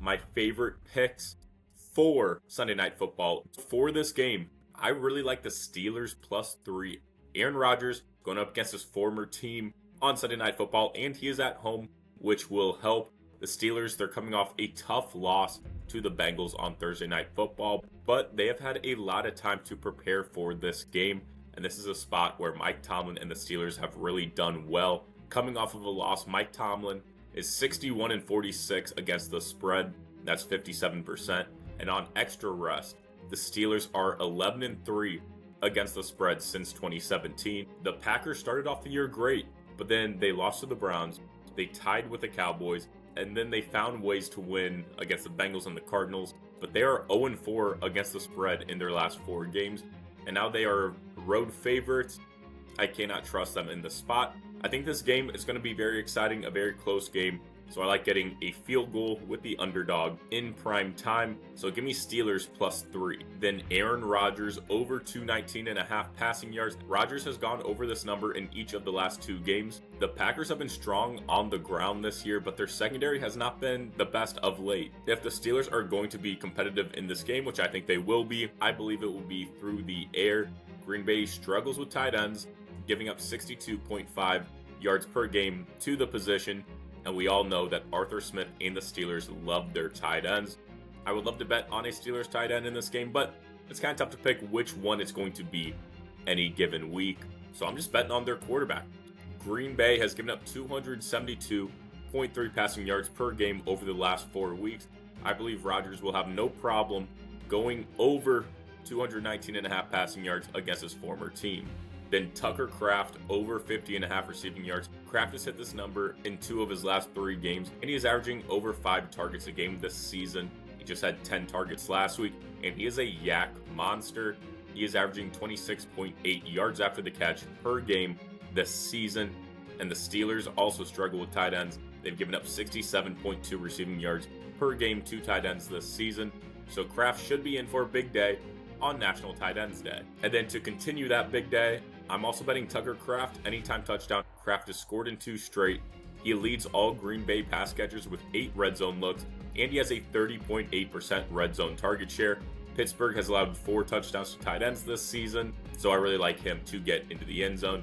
my favorite picks for Sunday Night Football. For this game, I really like the Steelers +3. Aaron Rodgers going up against his former team on Sunday Night Football, and he is at home, which will help the Steelers. They're coming off a tough loss to the Bengals on Thursday Night Football, but they have had a lot of time to prepare for this game, and this is a spot where Mike Tomlin and the Steelers have really done well. Coming off of a loss, Mike Tomlin is 61-46 against the spread. That's 57%. And on extra rest, the Steelers are 11-3 against the spread since 2017. The Packers started off the year great, but then they lost to the Browns. They tied with the Cowboys, and then they found ways to win against the Bengals and the Cardinals. But they are 0-4 against the spread in their last 4 games, and now they are road favorites. I cannot trust them in the spot. I think this game is going to be very exciting, a very close game. So I like getting a field goal with the underdog in prime time. So give me Steelers +3. Then Aaron Rodgers over 219.5 passing yards. Rodgers has gone over this number in each of the last 2 games. The Packers have been strong on the ground this year, but their secondary has not been the best of late. If the Steelers are going to be competitive in this game, which I think they will be, I believe it will be through the air. Green Bay struggles with tight ends, giving up 62.5 yards per game to the position. And we all know that Arthur Smith and the Steelers love their tight ends. I would love to bet on a Steelers tight end in this game, but it's kind of tough to pick which one it's going to be any given week. So I'm just betting on their quarterback. Green Bay has given up 272.3 passing yards per game over the last 4 weeks. I believe Rodgers will have no problem going over 219.5 passing yards against his former team. Then Tucker Kraft over 50.5 receiving yards. Kraft has hit this number in 2 of his last 3 games, and he is averaging over 5 targets a game this season. He just had 10 targets last week, and he is a yak monster. He is averaging 26.8 yards after the catch per game this season. And the Steelers also struggle with tight ends. They've given up 67.2 receiving yards per game to tight ends this season. So Kraft should be in for a big day on National Tight Ends Day. And then to continue that big day, I'm also betting Tucker Kraft anytime touchdown. Kraft has scored in 2 straight. He leads all Green Bay pass catchers with 8 red zone looks, and he has a 30.8% red zone target share. Pittsburgh has allowed 4 touchdowns to tight ends this season, so I really like him to get into the end zone.